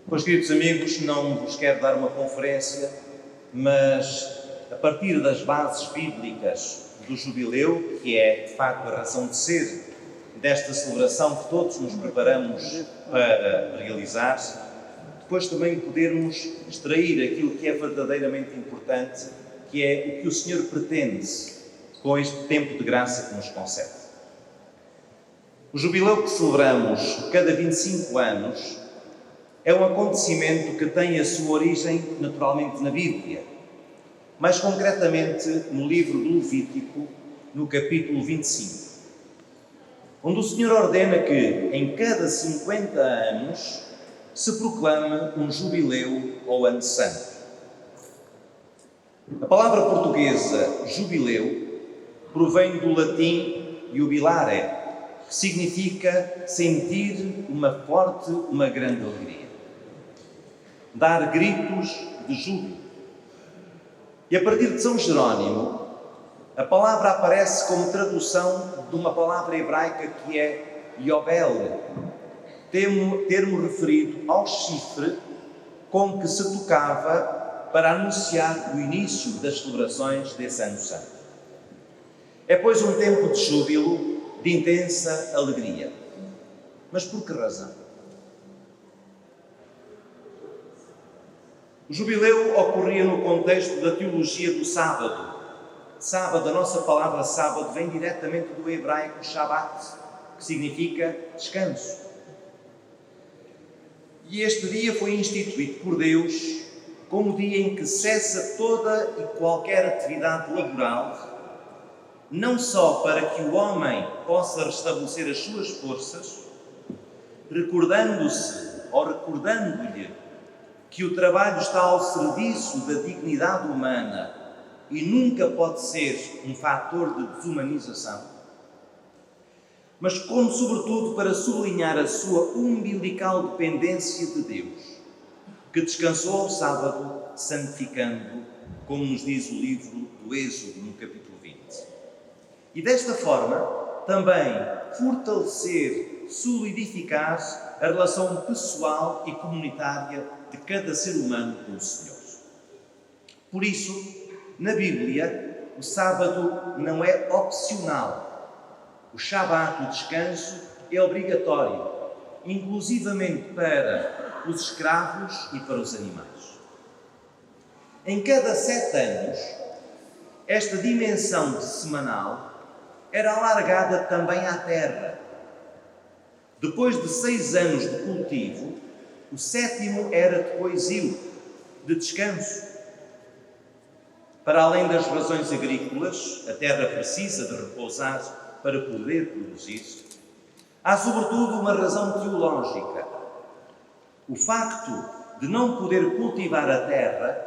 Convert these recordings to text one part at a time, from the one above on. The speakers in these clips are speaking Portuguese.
Pois, queridos amigos, não vos quero dar uma conferência, mas a partir das bases bíblicas do jubileu, que é de facto a razão de ser desta celebração que todos nos preparamos para realizar, depois também podermos extrair aquilo que é verdadeiramente importante, que é o que o Senhor pretende com este tempo de graça que nos concede. O jubileu que celebramos cada 25 anos é um acontecimento que tem a sua origem naturalmente na Bíblia, mais concretamente no livro do Levítico, no capítulo 25, onde o Senhor ordena que em cada 50 anos se proclame um jubileu ou ano santo. A palavra portuguesa jubileu provém do latim jubilare, que significa sentir uma grande alegria. Dar gritos de júbilo. E a partir de São Jerónimo, a palavra aparece como tradução de uma palavra hebraica que é Yobel, termo referido ao chifre com que se tocava para anunciar o início das celebrações desse ano santo. É, pois, um tempo de júbilo, de intensa alegria. Mas por que razão? O jubileu ocorria no contexto da teologia do sábado. Sábado, a nossa palavra sábado, vem diretamente do hebraico Shabbat, que significa descanso. E este dia foi instituído por Deus como o dia em que cessa toda e qualquer atividade laboral, não só para que o homem possa restabelecer as suas forças, recordando-lhe que o trabalho está ao serviço da dignidade humana e nunca pode ser um fator de desumanização, mas como sobretudo para sublinhar a sua umbilical dependência de Deus, que descansou ao sábado, santificando, como nos diz o livro do Êxodo, no capítulo 20. E desta forma, também fortalecer, solidificar a relação pessoal e comunitária de cada ser humano com o Senhor. Por isso, na Bíblia, o sábado não é opcional. O Shabat, o descanso, é obrigatório, inclusivamente para os escravos e para os animais. Em cada 7 anos, esta dimensão semanal era alargada também à terra. Depois de 6 anos de cultivo, o 7º era de coisio, de descanso. Para além das razões agrícolas, a terra precisa de repousar para poder produzir. Há sobretudo uma razão teológica. O facto de não poder cultivar a terra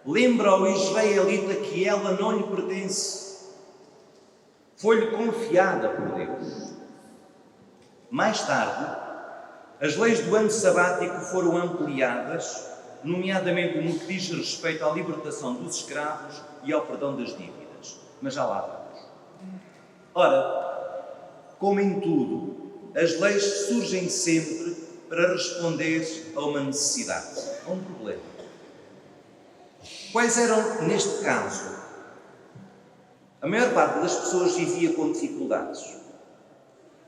lembra ao israelita que ela não lhe pertence. Foi-lhe confiada por Deus. Mais tarde, as leis do ano sabático foram ampliadas, nomeadamente no que diz respeito à libertação dos escravos e ao perdão das dívidas. Mas já lá vamos. Ora, como em tudo, as leis surgem sempre para responder a uma necessidade, a um problema. Quais eram, neste caso? A maior parte das pessoas vivia com dificuldades.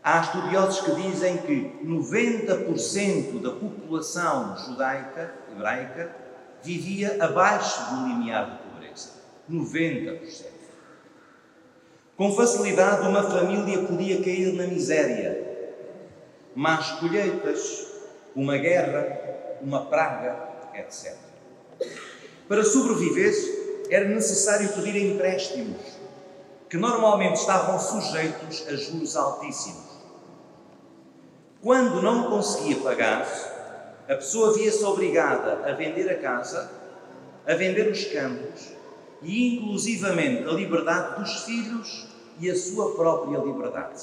Há estudiosos que dizem que 90% da população hebraica, vivia abaixo do limiar de pobreza. 90%. Com facilidade, uma família podia cair na miséria. Más colheitas, uma guerra, uma praga, etc. Para sobreviver, era necessário pedir empréstimos, que normalmente estavam sujeitos a juros altíssimos. Quando não conseguia pagar, a pessoa via-se obrigada a vender a casa, a vender os campos e, inclusivamente, a liberdade dos filhos e a sua própria liberdade,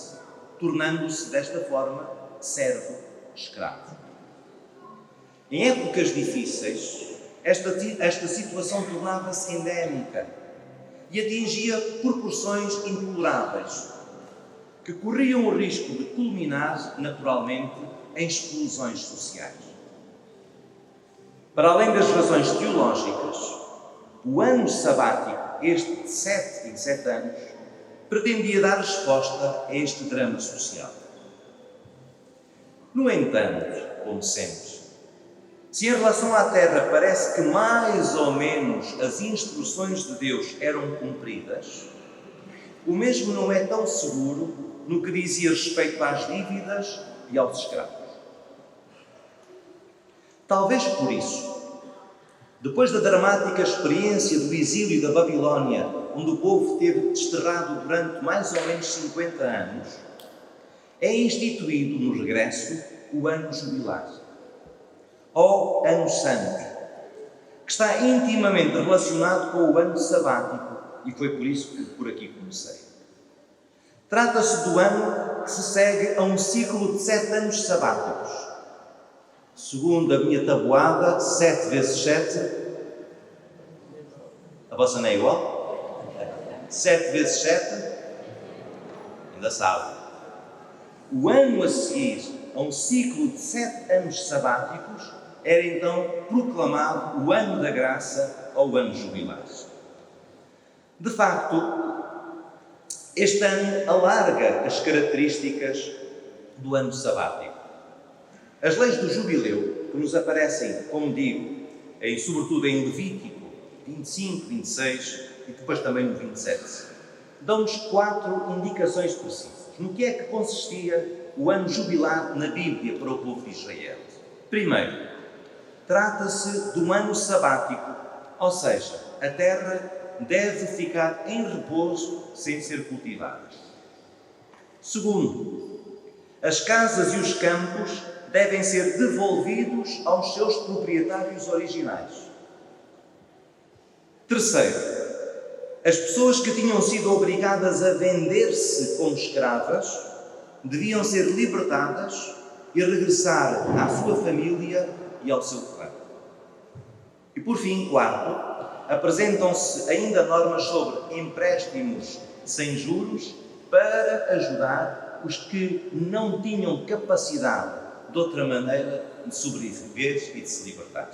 tornando-se, desta forma, servo, escravo. Em épocas difíceis, esta situação tornava-se endémica e atingia proporções intoleráveis, que corriam o risco de culminar, naturalmente, em exclusões sociais. Para além das razões teológicas, o ano sabático, este de 7 em 7 anos, pretendia dar resposta a este drama social. No entanto, como sempre, se em relação à terra parece que mais ou menos as instruções de Deus eram cumpridas, o mesmo não é tão seguro no que dizia respeito às dívidas e aos escravos. Talvez por isso, depois da dramática experiência do exílio da Babilónia, onde o povo teve desterrado durante mais ou menos 50 anos, é instituído no regresso o ano jubilar, ou ano santo, que está intimamente relacionado com o ano sabático, e foi por isso que por aqui comecei. Trata-se do ano que se segue a um ciclo de 7 anos sabáticos. Segundo a minha tabuada, 7 vezes 7, a vossa não é igual? 7 vezes 7, ainda sabe. O ano a seguir a um ciclo de 7 anos sabáticos era então proclamado o ano da graça ou o ano jubilar. De facto, este ano alarga as características do ano sabático. As leis do jubileu, que nos aparecem, como digo, sobretudo em Levítico 25, 26 e depois também no 27, dão-nos 4 indicações precisas. No que é que consistia o ano jubilar na Bíblia para o povo de Israel? Primeiro, trata-se de um ano sabático, ou seja, a terra deve ficar em repouso sem ser cultivada. Segundo, as casas e os campos devem ser devolvidos aos seus proprietários originais. Terceiro, as pessoas que tinham sido obrigadas a vender-se como escravas deviam ser libertadas e regressar à sua família e ao seu clã. E por fim, quarto, apresentam-se ainda normas sobre empréstimos sem juros para ajudar os que não tinham capacidade de outra maneira de sobreviver e de se libertar.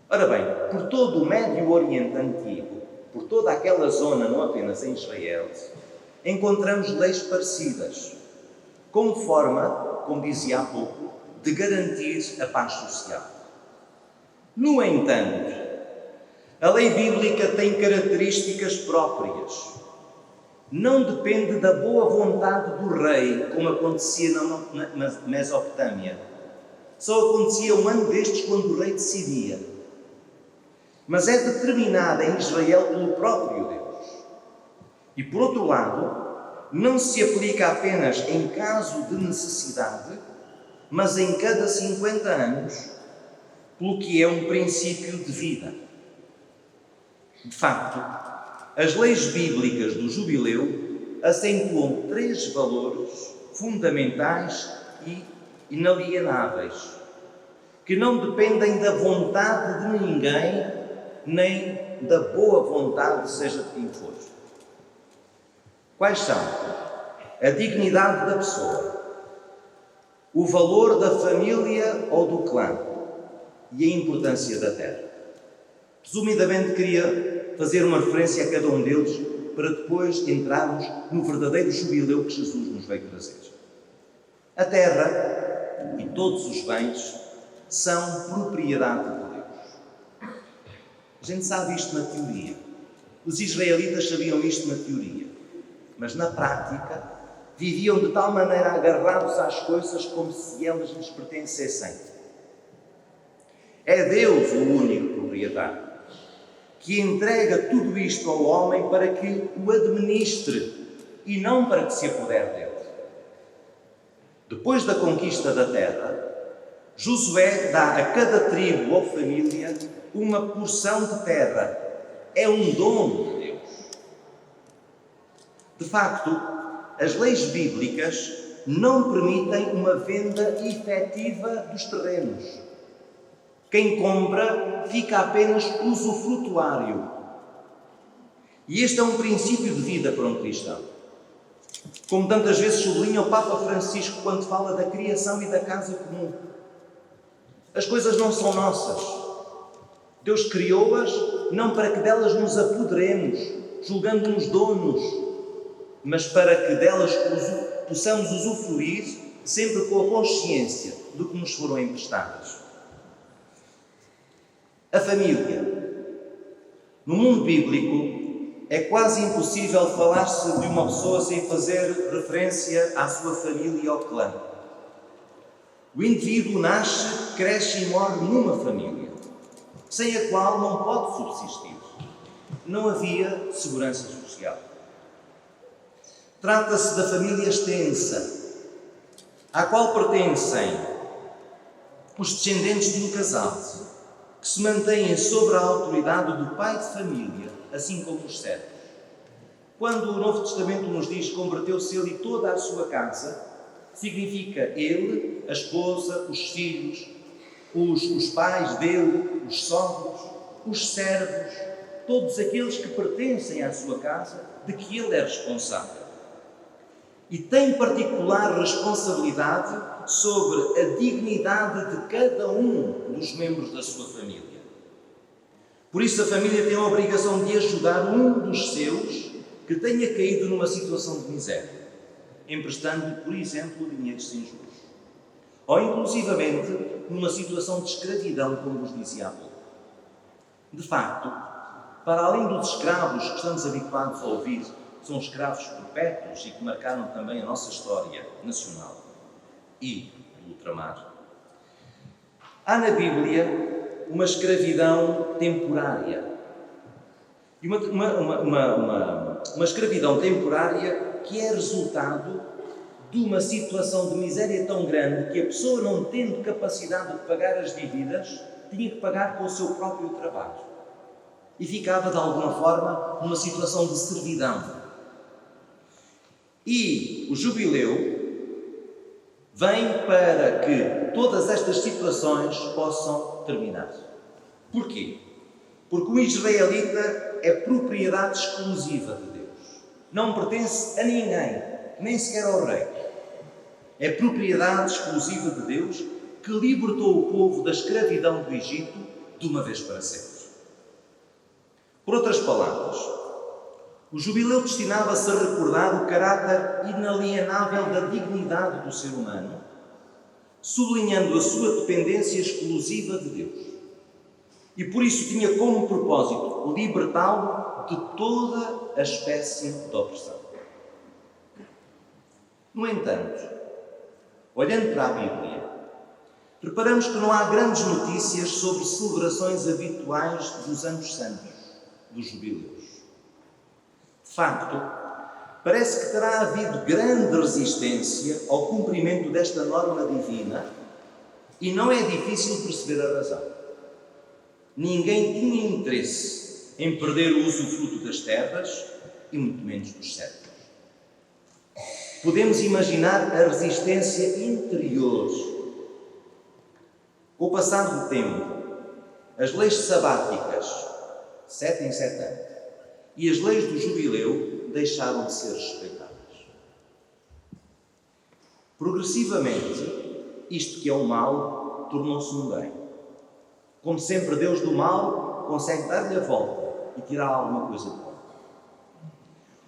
Ora bem, por todo o Médio Oriente Antigo, por toda aquela zona, não apenas em Israel, encontramos leis parecidas, como forma, como dizia há pouco, de garantir a paz social. No entanto, a lei bíblica tem características próprias. Não depende da boa vontade do rei, como acontecia na Mesopotâmia. Só acontecia um ano destes quando o rei decidia. Mas é determinada em Israel pelo próprio Deus. E por outro lado, não se aplica apenas em caso de necessidade, mas em cada 50 anos, pelo que é um princípio de vida. De facto, as leis bíblicas do jubileu acentuam 3 valores fundamentais e inalienáveis, que não dependem da vontade de ninguém, nem da boa vontade, seja de quem for. Quais são? A dignidade da pessoa, o valor da família ou do clã e a importância da terra. Resumidamente, queria fazer uma referência a cada um deles para depois entrarmos no verdadeiro jubileu que Jesus nos veio trazer. A terra e todos os bens são propriedade de Deus. A gente sabe isto na teoria. Os israelitas sabiam isto na teoria. Mas na prática, viviam de tal maneira agarrados às coisas como se elas lhes pertencessem. É Deus o único proprietário, que entrega tudo isto ao homem para que o administre e não para que se apodere dele. Depois da conquista da terra, Josué dá a cada tribo ou família uma porção de terra. É um dom de Deus. De facto, as leis bíblicas não permitem uma venda efetiva dos terrenos. Quem compra fica apenas usufrutuário. E este é um princípio de vida para um cristão. Como tantas vezes sublinha o Papa Francisco quando fala da criação e da casa comum. As coisas não são nossas. Deus criou-as não para que delas nos apoderemos, julgando-nos donos, mas para que delas possamos usufruir sempre com a consciência do que nos foram emprestadas. A família. No mundo bíblico, é quase impossível falar-se de uma pessoa sem fazer referência à sua família e ao clã. O indivíduo nasce, cresce e morre numa família, sem a qual não pode subsistir. Não havia segurança social. Trata-se da família extensa, à qual pertencem os descendentes de um casal, que se mantêm sob a autoridade do pai de família, assim como os servos. Quando o Novo Testamento nos diz que converteu-se ele e toda a sua casa, significa ele, a esposa, os filhos, os pais dele, os sogros, os servos, todos aqueles que pertencem à sua casa, de que ele é responsável. E tem particular responsabilidade sobre a dignidade de cada um dos membros da sua família. Por isso a família tem a obrigação de ajudar um dos seus que tenha caído numa situação de miséria, emprestando-lhe, por exemplo, dinheiro sem juros. Ou, inclusivamente, numa situação de escravidão, como vos dizia há pouco. De facto, para além dos escravos que estamos habituados a ouvir, que são escravos perpétuos e que marcaram também a nossa história nacional e do ultramar, há na Bíblia uma escravidão temporária. E uma escravidão temporária que é resultado de uma situação de miséria tão grande que a pessoa, não tendo capacidade de pagar as dívidas, tinha que pagar com o seu próprio trabalho. E ficava, de alguma forma, numa situação de servidão. E o jubileu vem para que todas estas situações possam terminar. Porquê? Porque o israelita é propriedade exclusiva de Deus. Não pertence a ninguém, nem sequer ao rei. É propriedade exclusiva de Deus que libertou o povo da escravidão do Egito de uma vez para sempre. Por outras palavras, o jubileu destinava-se a recordar o caráter inalienável da dignidade do ser humano, sublinhando a sua dependência exclusiva de Deus. E por isso tinha como propósito libertá-lo de toda a espécie de opressão. No entanto, olhando para a Bíblia, reparamos que não há grandes notícias sobre celebrações habituais dos anos santos, dos jubileus. De facto, parece que terá havido grande resistência ao cumprimento desta norma divina e não é difícil perceber a razão. Ninguém tinha interesse em perder o usufruto das terras e muito menos dos servos. Podemos imaginar a resistência interior. Com o passar do tempo, as leis sabáticas, 7 em 7 anos, e as leis do jubileu deixaram de ser respeitadas. Progressivamente, isto que é um mal tornou-se um bem. Como sempre, Deus do mal consegue dar-lhe a volta e tirar alguma coisa de bom.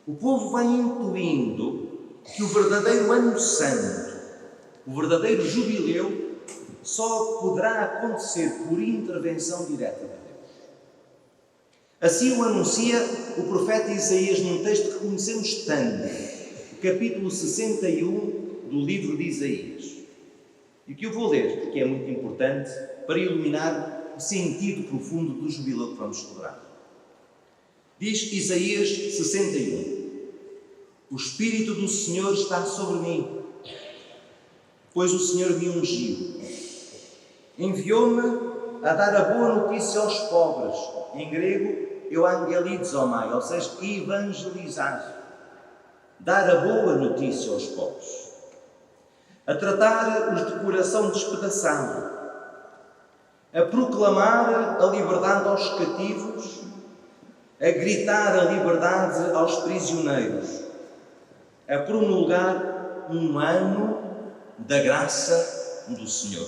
O povo vai intuindo que o verdadeiro ano santo, o verdadeiro jubileu, só poderá acontecer por intervenção direta de Deus. Assim o anuncia o profeta Isaías num texto que conhecemos tanto, o capítulo 61 do livro de Isaías. E que eu vou ler, porque é muito importante, para iluminar o sentido profundo do jubileu que vamos celebrar. Diz Isaías 61: O Espírito do Senhor está sobre mim, pois o Senhor me ungiu. Enviou-me a dar a boa notícia aos pobres, em grego, euangelizomai, ou seja, evangelizar. Dar a boa notícia aos pobres. A tratar os de coração despedaçado. A proclamar a liberdade aos cativos. A gritar a liberdade aos prisioneiros. A promulgar um ano da graça do Senhor.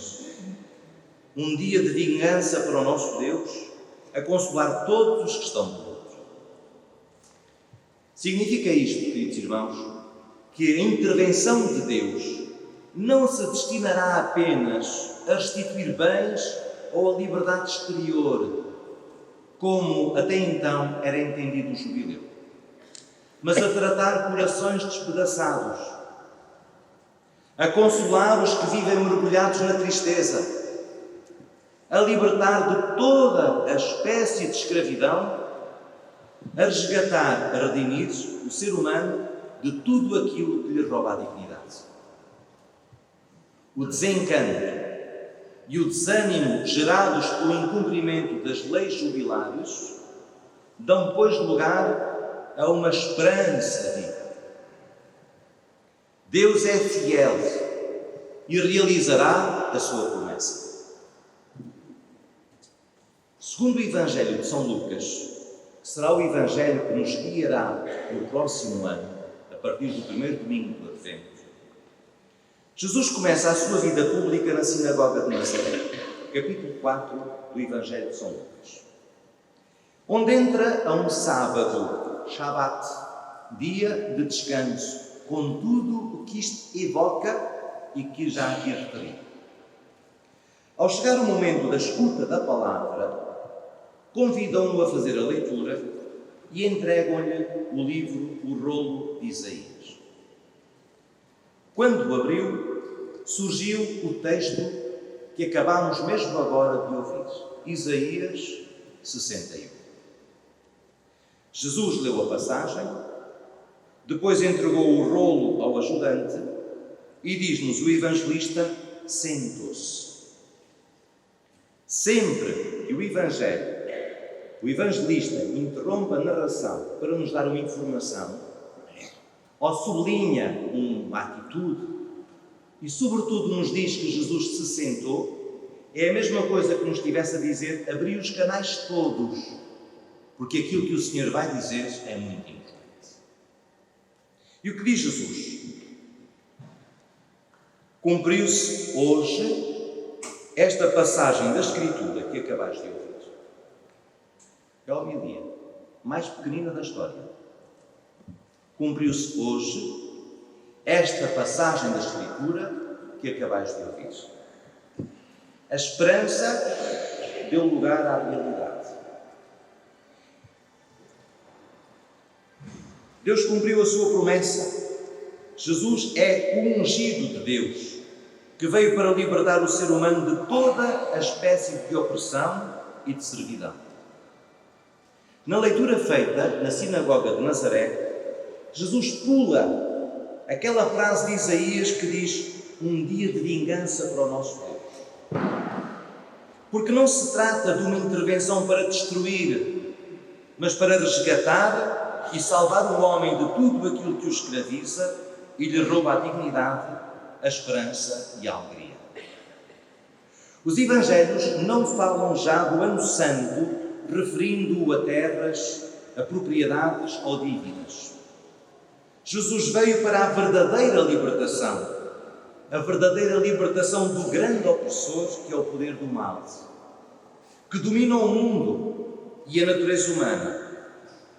um dia de vingança para o nosso Deus, a consolar todos os que estão por outro. Significa isto, queridos irmãos, que a intervenção de Deus não se destinará apenas a restituir bens ou a liberdade exterior, como até então era entendido o jubileu, mas a tratar corações despedaçados, a consolar os que vivem mergulhados na tristeza, a libertar de toda a espécie de escravidão, a resgatar, a redimir o ser humano de tudo aquilo que lhe rouba a dignidade. O desencanto e o desânimo gerados pelo incumprimento das leis jubilares dão, pois, lugar a uma esperança viva. Deus é fiel e realizará a sua promessa. Segundo o Evangelho de São Lucas, que será o Evangelho que nos guiará no próximo ano, a partir do primeiro domingo do Advento, Jesus começa a sua vida pública na sinagoga de Nazaré, capítulo 4 do Evangelho de São Lucas, onde entra a um sábado, Shabat, dia de descanso, com tudo o que isto evoca e que já aqui referi. Ao chegar o momento da escuta da palavra, convidam-no a fazer a leitura e entregam-lhe o livro, o rolo de Isaías. Quando o abriu, surgiu o texto que acabámos mesmo agora de ouvir, Isaías 61. Jesus leu a passagem, depois entregou o rolo ao ajudante e diz-nos o evangelista: sentou-se. Sempre que o evangelista interrompe a narração para nos dar uma informação, ou sublinha uma atitude e, sobretudo, nos diz que Jesus se sentou, é a mesma coisa que nos estivesse a dizer: abri os canais todos, porque aquilo que o Senhor vai dizer é muito importante. E o que diz Jesus? Cumpriu-se hoje esta passagem da Escritura que acabaste de ouvir. É a homilia mais pequenina da história. Cumpriu-se hoje esta passagem da Escritura que acabaste de ouvir. A esperança deu lugar à realidade. Deus cumpriu a sua promessa. Jesus é o ungido de Deus, que veio para libertar o ser humano de toda a espécie de opressão e de servidão. Na leitura feita na sinagoga de Nazaré, Jesus pula aquela frase de Isaías que diz: um dia de vingança para o nosso povo. Porque não se trata de uma intervenção para destruir, mas para resgatar e salvar o homem de tudo aquilo que o escraviza e lhe rouba a dignidade, a esperança e a alegria. Os Evangelhos não falam já do Ano Santo, referindo-o a terras, a propriedades ou dívidas. Jesus veio para a verdadeira libertação do grande opressor que é o poder do mal, que domina o mundo e a natureza humana,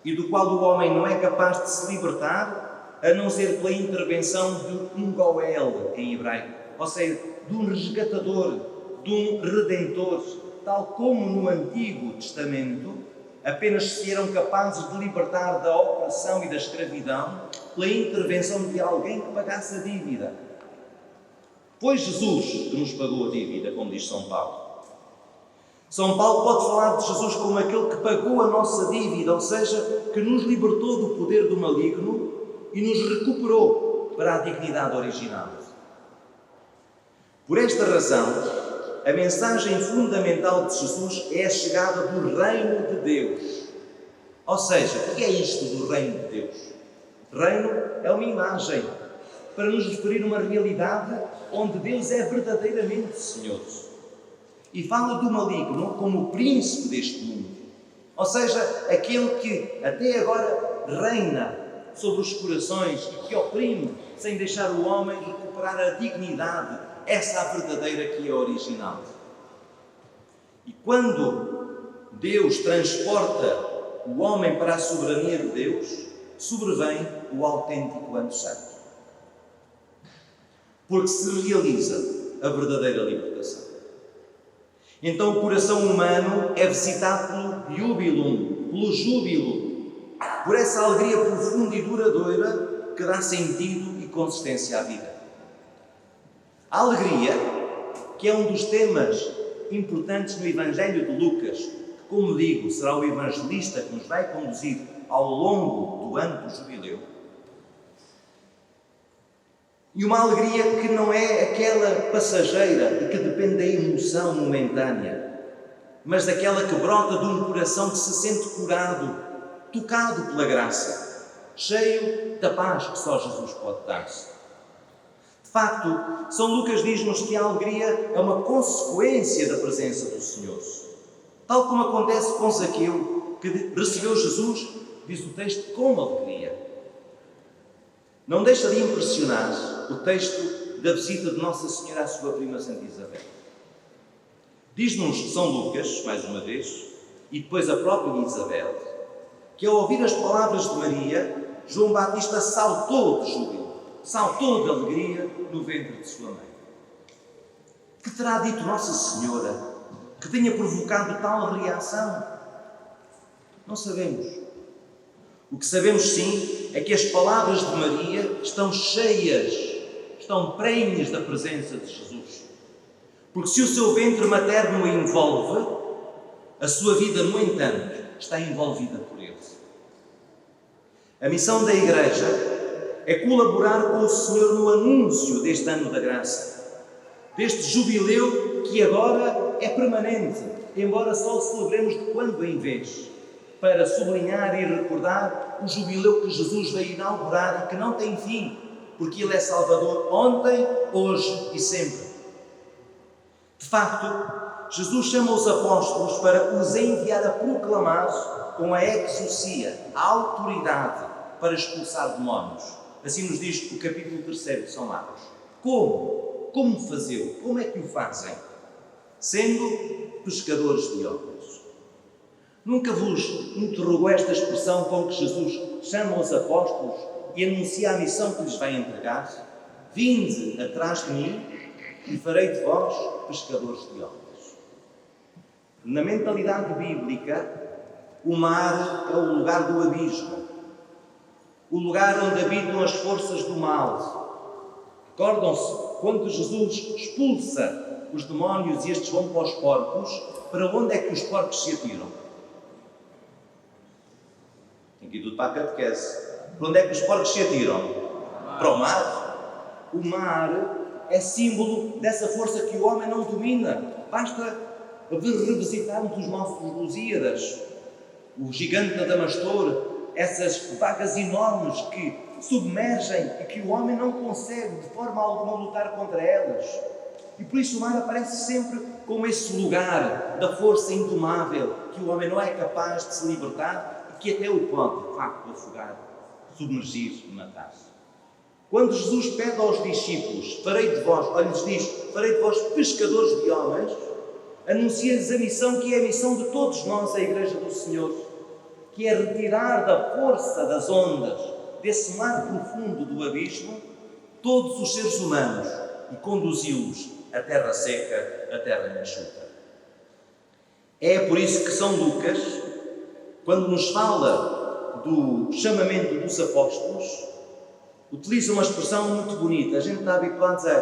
e do qual o homem não é capaz de se libertar, a não ser pela intervenção de um Goel, em hebraico, ou seja, de um resgatador, de um redentor, tal como no Antigo Testamento apenas se eram capazes de libertar da opressão e da escravidão pela intervenção de alguém que pagasse a dívida. Foi Jesus que nos pagou a dívida, como diz São Paulo. São Paulo pode falar de Jesus como aquele que pagou a nossa dívida, ou seja, que nos libertou do poder do maligno e nos recuperou para a dignidade original. Por esta razão, a mensagem fundamental de Jesus é a chegada do reino de Deus. Ou seja, o que é isto do reino de Deus? Reino é uma imagem para nos referir a uma realidade onde Deus é verdadeiramente Senhor. E fala do maligno como o príncipe deste mundo. Ou seja, aquele que até agora reina sobre os corações e que oprime sem deixar o homem recuperar a dignidade, essa a verdadeira que é a original. E quando Deus transporta o homem para a soberania de Deus, sobrevém o autêntico ano santo. Porque se realiza a verdadeira libertação. Então o coração humano é visitado pelo júbilo, por essa alegria profunda e duradoura que dá sentido e consistência à vida. A alegria, que é um dos temas importantes no Evangelho de Lucas, que, como digo, será o evangelista que nos vai conduzir ao longo do ano do jubileu, e uma alegria que não é aquela passageira e que depende da emoção momentânea, mas daquela que brota de um coração que se sente curado, tocado pela graça, cheio da paz que só Jesus pode dar-se. De facto, São Lucas diz-nos que a alegria é uma consequência da presença do Senhor. Tal como acontece com Zaqueu, que recebeu Jesus, diz o texto, com alegria. Não deixa de impressionar o texto da visita de Nossa Senhora à sua prima Santa Isabel. Diz-nos São Lucas, mais uma vez, e depois a própria Isabel, que ao ouvir as palavras de Maria, João Batista saltou de júbilo, saltou de alegria no ventre de sua mãe. Que terá dito Nossa Senhora que tenha provocado tal reação? Não sabemos. O que sabemos sim é que as palavras de Maria estão cheias, estão prenhes da presença de Jesus. Porque se o seu ventre materno o envolve, a sua vida, no entanto, está envolvida por ele. A missão da Igreja é colaborar com o Senhor no anúncio deste ano da graça, deste jubileu que agora é permanente, embora só o celebremos de quando em vez, para sublinhar e recordar o jubileu que Jesus veio inaugurar e que não tem fim, porque Ele é Salvador ontem, hoje e sempre. De facto, Jesus chama os apóstolos para os enviar a proclamar com a exousia, a autoridade para expulsar demónios. Assim nos diz o capítulo 3 de São Marcos. Como? Como fazê-lo? Como é que o fazem? Sendo pescadores de homens. Nunca vos interrogou esta expressão com que Jesus chama os apóstolos e anuncia a missão que lhes vai entregar? Vinde atrás de mim e farei de vós pescadores de homens. Na mentalidade bíblica, o mar é o lugar do abismo, o lugar onde habitam as forças do mal. Recordam-se, quando Jesus expulsa os demónios e estes vão para os porcos, para onde é que os porcos se atiram? Tem que ir tudo para a catequese. Para onde é que os porcos se atiram? Para o mar. O mar é símbolo dessa força que o homem não domina. Basta revisitarmos os nossos Lusíadas, o gigante da Damastor, essas vagas enormes que submergem e que o homem não consegue de forma alguma lutar contra elas. E por isso o mar aparece sempre como esse lugar da força indomável que o homem não é capaz de se libertar e que até o pode, de facto, afogar, submergir e matar-se. Quando Jesus pede aos discípulos, lhes diz, farei de vós pescadores de homens, anuncia-lhes a missão que é a missão de todos nós, a Igreja do Senhor, que é retirar da força das ondas, desse mar profundo do abismo, todos os seres humanos e conduzi-los à terra seca, à terra enxuta. É por isso que São Lucas, quando nos fala do chamamento dos apóstolos, utiliza uma expressão muito bonita. A gente está habituado a...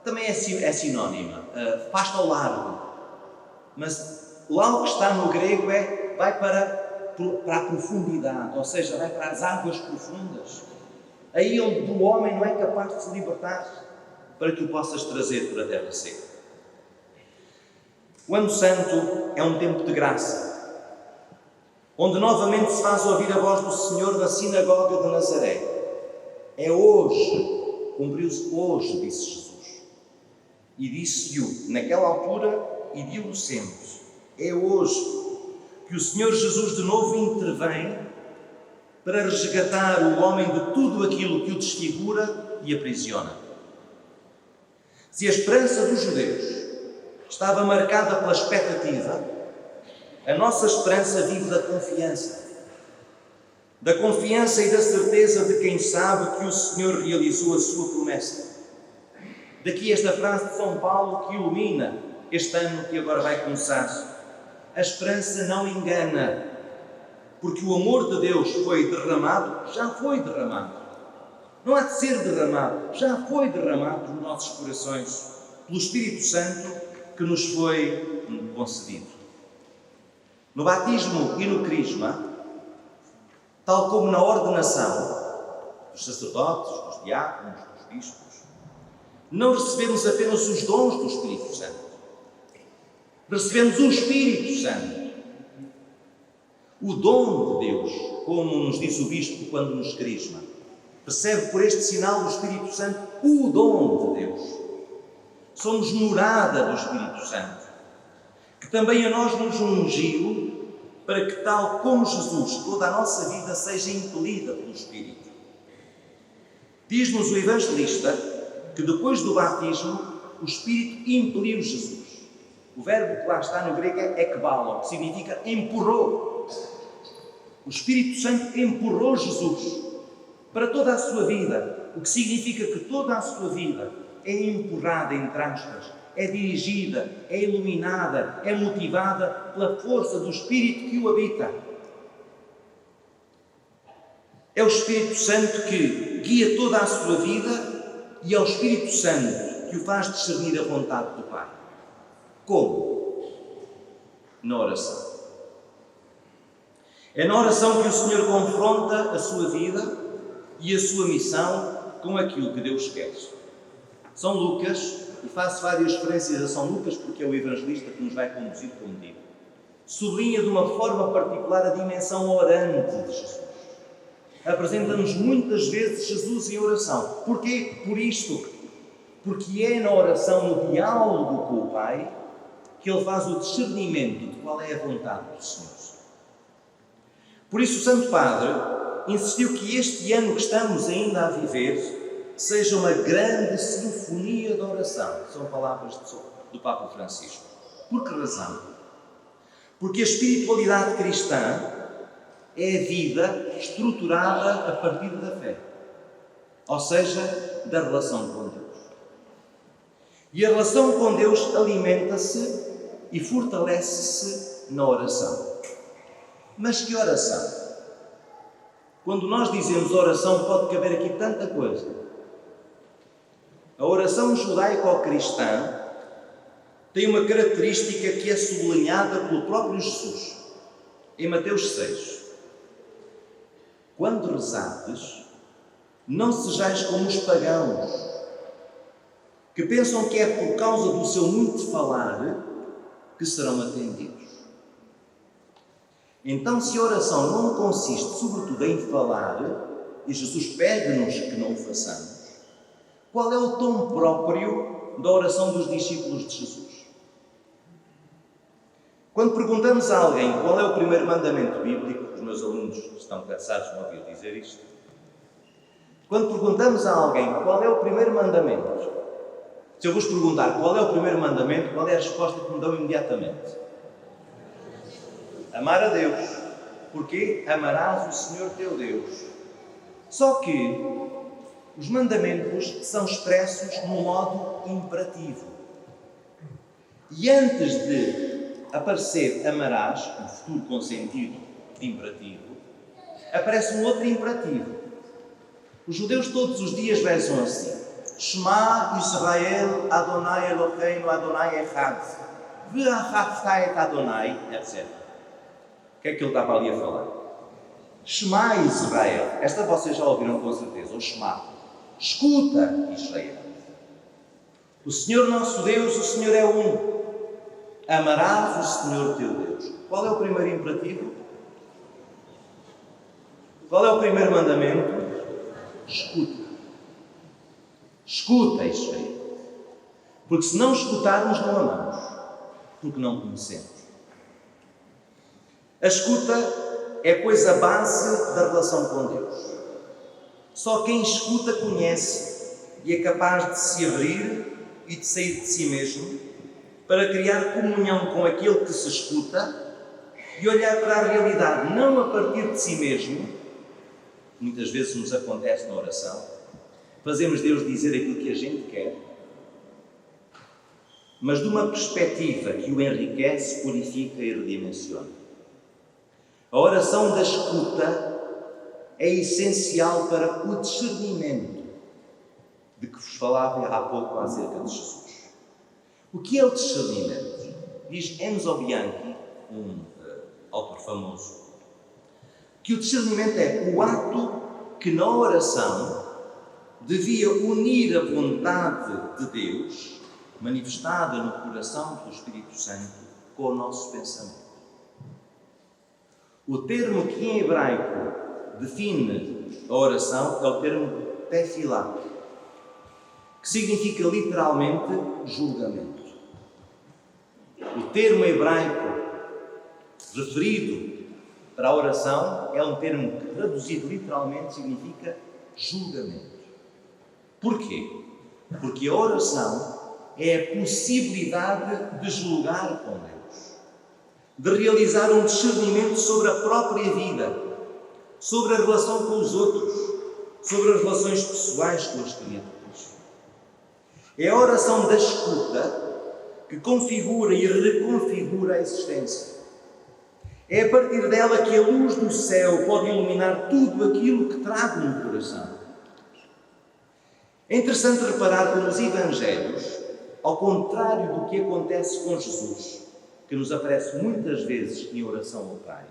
também é sinónima. Faz-te ao largo. Mas lá o que está no grego vai para a profundidade, ou seja, vai para as águas profundas. Aí onde o homem não é capaz de se libertar, para que o possas trazer para a terra seca. O Ano Santo é um tempo de graça, onde novamente se faz ouvir a voz do Senhor na sinagoga de Nazaré. É hoje, cumpriu-se hoje, disse Jesus. E disse-o naquela altura e digo-o sempre. É hoje que o Senhor Jesus de novo intervém para resgatar o homem de tudo aquilo que o desfigura e aprisiona. Se a esperança dos judeus estava marcada pela expectativa, a nossa esperança vive da confiança. Da confiança e da certeza de quem sabe que o Senhor realizou a sua promessa. Daqui esta frase de São Paulo que ilumina este ano que agora vai começar. A esperança não engana, porque o amor de Deus foi derramado, já foi derramado. Não há de ser derramado, já foi derramado nos nossos corações, pelo Espírito Santo que nos foi concedido. No batismo e no crisma, tal como na ordenação dos sacerdotes, dos diáconos, dos bispos, não recebemos apenas os dons do Espírito Santo. Recebemos o Espírito Santo. O dom de Deus, como nos diz o bispo quando nos crisma, recebe por este sinal do Espírito Santo o dom de Deus. Somos morada do Espírito Santo, que também a nós nos ungiu para que, tal como Jesus, toda a nossa vida seja impelida pelo Espírito. Diz-nos o Evangelista que depois do batismo o Espírito impeliu Jesus. O verbo que lá está no grego é ekbalo, que significa empurrou. O Espírito Santo empurrou Jesus para toda a sua vida, o que significa que toda a sua vida é empurrada, entre aspas, é dirigida, é iluminada, é motivada pela força do Espírito que o habita. É o Espírito Santo que guia toda a sua vida e é o Espírito Santo que o faz discernir a vontade do Pai. Como? Na oração. É na oração que o Senhor confronta a sua vida e a sua missão com aquilo que Deus quer. São Lucas, e faço várias referências a São Lucas porque é o evangelista que nos vai conduzir, como digo, sublinha de uma forma particular a dimensão orante de Jesus. Apresenta-nos muitas vezes Jesus em oração. Porquê? Por isto. Porque é na oração, no diálogo com o Pai, que Ele faz o discernimento de qual é a vontade do Senhor. Por isso o Santo Padre insistiu que este ano que estamos ainda a viver seja uma grande sinfonia de oração. São palavras do Papa Francisco. Por que razão? Porque a espiritualidade cristã é a vida estruturada a partir da fé, ou seja, da relação com Deus. E a relação com Deus alimenta-se e fortalece-se na oração. Mas que oração? Quando nós dizemos oração, pode caber aqui tanta coisa. A oração judaico-cristã tem uma característica que é sublinhada pelo próprio Jesus, em Mateus 6. Quando rezardes, não sejais como os pagãos, que pensam que é por causa do seu muito falar que serão atendidos. Então, se a oração não consiste sobretudo em falar, e Jesus pede-nos que não o façamos, qual é o tom próprio da oração dos discípulos de Jesus? Quando perguntamos a alguém qual é o primeiro mandamento bíblico, os meus alunos estão cansados de ouvir dizer isto. Quando perguntamos a alguém qual é o primeiro mandamento, se eu vos perguntar qual é o primeiro mandamento, qual é a resposta que me dão imediatamente? Amar a Deus. Porque amarás o Senhor teu Deus. Só que os mandamentos são expressos no modo imperativo. E antes de aparecer amarás, no futuro com sentido de imperativo, aparece um outro imperativo. Os judeus todos os dias rezam assim: Shema Israel Adonai Eloheinu Adonai Echad Ve'ahavta et Adonai, etc. O que é que ele estava ali a falar? Shema Israel. Esta vocês já ouviram com certeza, o Shema. Escuta, Israel. O Senhor nosso Deus, o Senhor é um. Amarás o Senhor teu Deus. Qual é o primeiro imperativo? Qual é o primeiro mandamento? Escuta. Escuta, Israel. Porque se não escutarmos, não amamos. Porque não conhecemos. A escuta é a coisa base da relação com Deus. Só quem escuta conhece e é capaz de se abrir e de sair de si mesmo para criar comunhão com aquele que se escuta e olhar para a realidade não a partir de si mesmo. Muitas vezes nos acontece na oração. Fazemos Deus dizer aquilo que a gente quer, mas de uma perspectiva que o enriquece, purifica e redimensiona. A oração da escuta é essencial para o discernimento de que vos falava há pouco acerca de Jesus. O que é o discernimento? Diz Enzo Bianchi, um autor famoso, que o discernimento é o ato que na oração devia unir a vontade de Deus, manifestada no coração do Espírito Santo, com o nosso pensamento. O termo que em hebraico define a oração é o termo tefilá, que significa literalmente julgamento. O termo hebraico referido para a oração é um termo que, traduzido literalmente, significa julgamento. Porquê? Porque a oração é a possibilidade de julgar com Deus, de realizar um discernimento sobre a própria vida, sobre a relação com os outros, sobre as relações pessoais com as criaturas. É a oração da escuta que configura e reconfigura a existência. É a partir dela que a luz do céu pode iluminar tudo aquilo que trago no coração. É interessante reparar que nos Evangelhos, ao contrário do que acontece com Jesus, que nos aparece muitas vezes em oração ao Pai,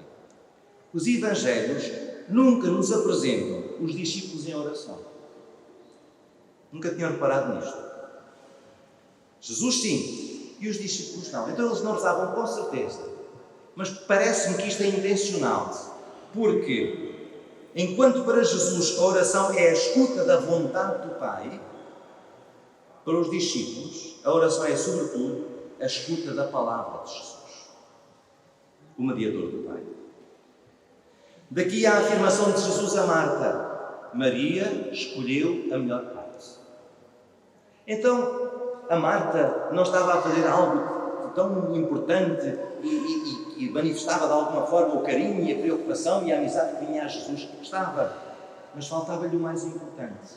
os Evangelhos nunca nos apresentam os discípulos em oração. Nunca tinham reparado nisto. Jesus sim, e os discípulos não. Então eles não rezavam com certeza. Mas parece-me que isto é intencional, porque enquanto para Jesus a oração é a escuta da vontade do Pai, para os discípulos a oração é sobretudo a escuta da palavra de Jesus, o mediador do Pai. Daqui a afirmação de Jesus a Marta: Maria escolheu a melhor parte. Então, a Marta não estava a fazer algo tão importante e manifestava de alguma forma o carinho e a preocupação e a amizade que tinha a Jesus. Estava, mas faltava-lhe o mais importante.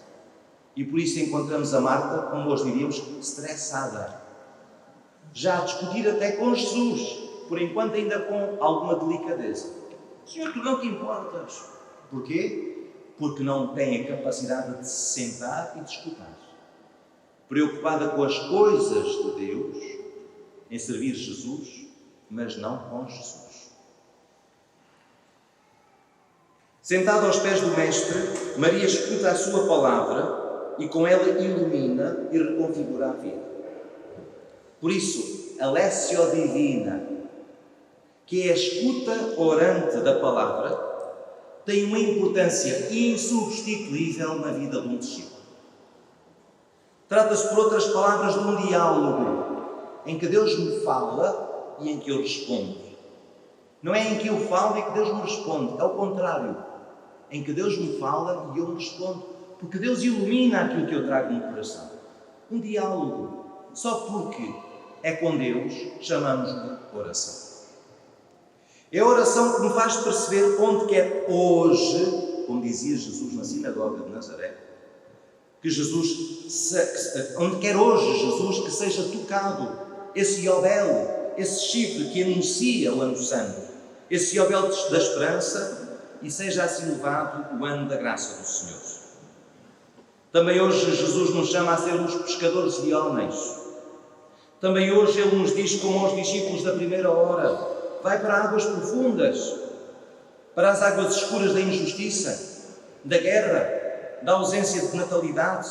E por isso encontramos a Marta, como hoje diríamos, estressada, já a discutir até com Jesus, por enquanto ainda com alguma delicadeza. Senhor, tu não te importas. Porquê? Porque não tem a capacidade de se sentar e de escutar. Preocupada com as coisas de Deus, em servir Jesus, mas não com Jesus. Sentada aos pés do Mestre, Maria escuta a sua palavra e com ela ilumina e reconfigura a vida. Por isso, a Lécio Divina, que é a escuta orante da palavra, tem uma importância insubstituível na vida de um discípulo. Trata-se, por outras palavras, de um diálogo em que Deus me fala e em que eu respondo. Não é em que eu falo e que Deus me responde, é o contrário. Em que Deus me fala e eu respondo, porque Deus ilumina aquilo que eu trago no coração. Um diálogo. Só porque é com Deus chamamos-lhe oração. É a oração que me faz perceber onde quer hoje, como dizia Jesus na sinagoga de Nazaré, que Jesus, onde quer hoje Jesus que seja tocado esse iobel, esse chifre que anuncia o ano santo, esse iobel da esperança, e seja assim levado o ano da graça do Senhor. Também hoje Jesus nos chama a sermos pescadores de homens. Também hoje Ele nos diz, como aos discípulos da primeira hora: vai para águas profundas, para as águas escuras da injustiça, da guerra, da ausência de natalidade,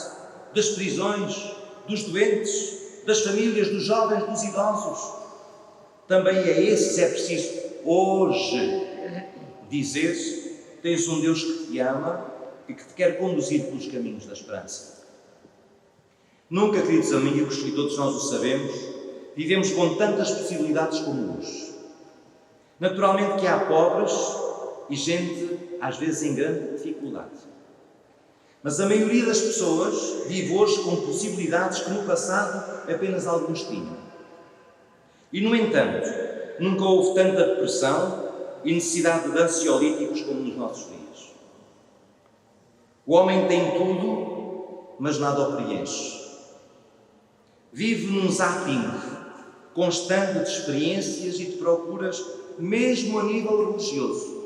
das prisões, dos doentes, das famílias, dos jovens, dos idosos. Também a esses é preciso hoje dizer: tens um Deus que te ama e que te quer conduzir pelos caminhos da esperança. Nunca, queridos amigos, e todos nós o sabemos, vivemos com tantas possibilidades como hoje. Naturalmente que há pobres e gente, às vezes, em grande dificuldade. Mas a maioria das pessoas vive hoje com possibilidades que no passado apenas alguns tinham. E, no entanto, nunca houve tanta depressão e necessidade de ansiolíticos como nos nossos dias. O homem tem tudo, mas nada o preenche. Vive num zapping constante de experiências e de procuras, mesmo a nível religioso.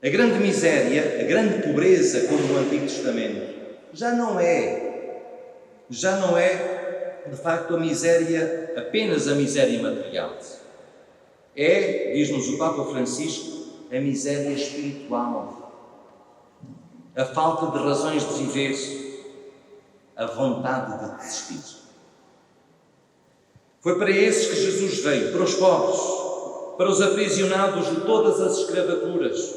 A grande miséria, a grande pobreza, como no Antigo Testamento, já não é, de facto, a miséria, apenas a miséria material. É, diz-nos o Papa Francisco, a miséria espiritual, a falta de razões de viver, a vontade de desistir. Foi para esses que Jesus veio, para os pobres, para os aprisionados de todas as escravaturas,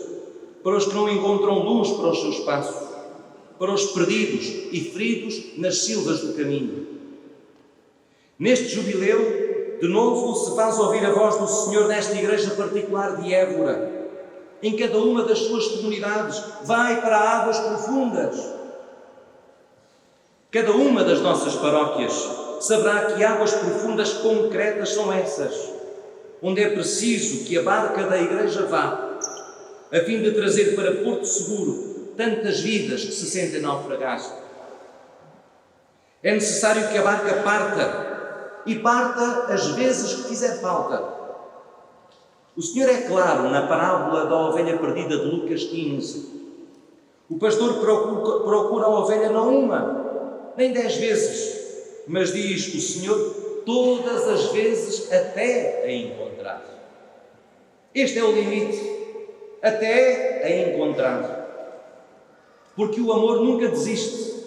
para os que não encontram luz para os seus passos, para os perdidos e feridos nas silvas do caminho. Neste jubileu, de novo se faz ouvir a voz do Senhor nesta igreja particular de Évora. Em cada uma das suas comunidades, vai para águas profundas. Cada uma das nossas paróquias saberá que águas profundas concretas são essas, onde é preciso que a barca da igreja vá, a fim de trazer para Porto Seguro tantas vidas que se sentem naufragar. É necessário que a barca parta, e parta as vezes que fizer falta. O Senhor é claro na parábola da ovelha perdida de Lucas 15. O pastor procura a ovelha não uma, nem 10 vezes, mas diz o Senhor todas as vezes até a encontrar. Este é o limite, até a encontrar. Porque o amor nunca desiste.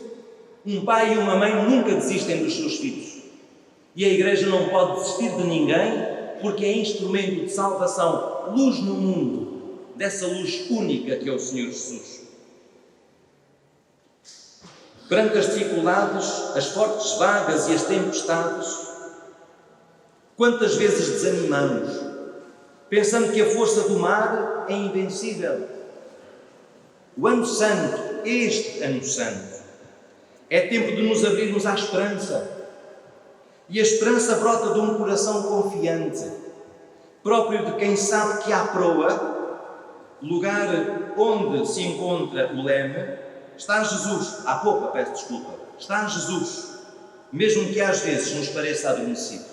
Um pai e uma mãe nunca desistem dos seus filhos. E a Igreja não pode desistir de ninguém, porque é instrumento de salvação, luz no mundo, dessa luz única que é o Senhor Jesus. Perante as dificuldades, as fortes vagas e as tempestades, quantas vezes desanimamos, pensando que a força do mar é invencível. O Ano Santo, este Ano Santo, é tempo de nos abrirmos à esperança. E a esperança brota de um coração confiante, próprio de quem sabe que à proa, lugar onde se encontra o leme, está Jesus. Há pouco, peço desculpa. Está Jesus, mesmo que às vezes nos pareça adormecido.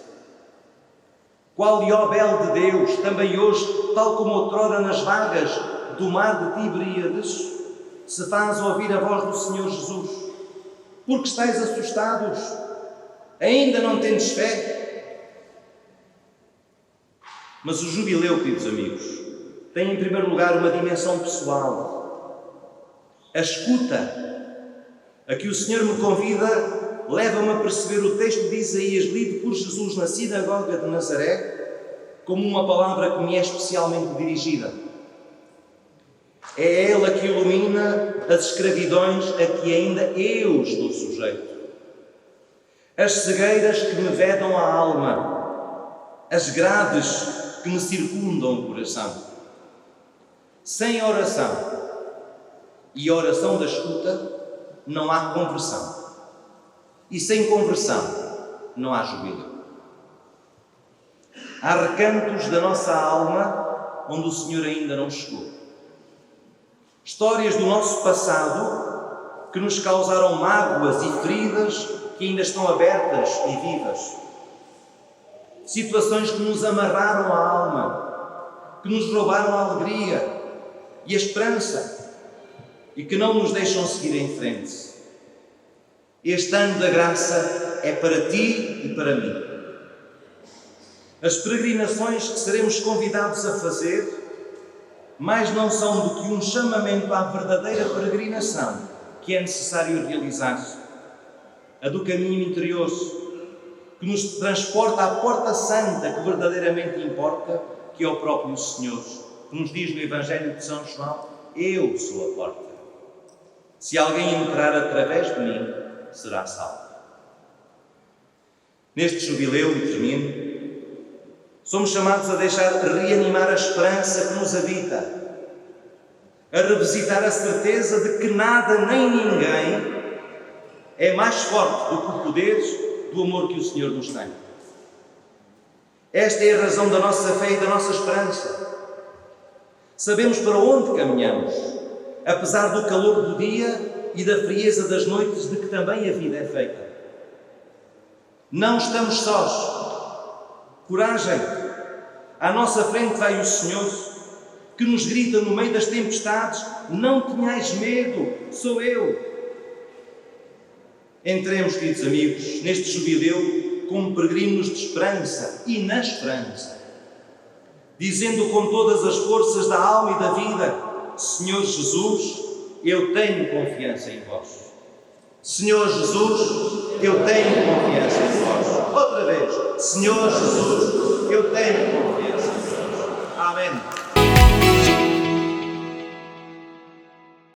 Qual Iobel de Deus, também hoje, tal como outrora nas vagas do mar de Tiberíades, se faz ouvir a voz do Senhor Jesus. Porque estáis assustados? Ainda não tendes fé? Mas o jubileu, queridos amigos, tem em primeiro lugar uma dimensão pessoal. A escuta a que o Senhor me convida leva-me a perceber o texto de Isaías lido por Jesus na sinagoga de Nazaré como uma palavra que me é especialmente dirigida. É ela que ilumina as escravidões a que ainda eu estou sujeito. As cegueiras que me vedam a alma, as grades que me circundam o coração. Sem oração e oração da escuta não há conversão. E sem conversão não há jubileu. Há recantos da nossa alma onde o Senhor ainda não chegou. Histórias do nosso passado que nos causaram mágoas e feridas que ainda estão abertas e vivas. Situações que nos amarraram a alma, que nos roubaram a alegria e a esperança e que não nos deixam seguir em frente. Este ano da graça é para ti e para mim. As peregrinações que seremos convidados a fazer mais não são do que um chamamento à verdadeira peregrinação que é necessário realizar. A do caminho interioroso, que nos transporta à porta santa que verdadeiramente importa, que é o próprio Senhor, que nos diz no Evangelho de São João: eu sou a porta. Se alguém entrar através de mim, será salvo. Neste jubileu, e termino, somos chamados a deixar reanimar a esperança que nos habita, a revisitar a certeza de que nada nem ninguém é mais forte do que o poder do amor que o Senhor nos tem. Esta é a razão da nossa fé e da nossa esperança. Sabemos para onde caminhamos, apesar do calor do dia e da frieza das noites de que também a vida é feita. Não estamos sós. Coragem! À nossa frente vai o Senhor, que nos grita no meio das tempestades: não tenhais medo, sou eu. Entremos, queridos amigos, neste jubileu como peregrinos de esperança e na esperança, dizendo com todas as forças da alma e da vida: Senhor Jesus, eu tenho confiança em vós. Senhor Jesus, eu tenho confiança em vós. Outra vez, Senhor Jesus, eu tenho confiança em vós. Amém.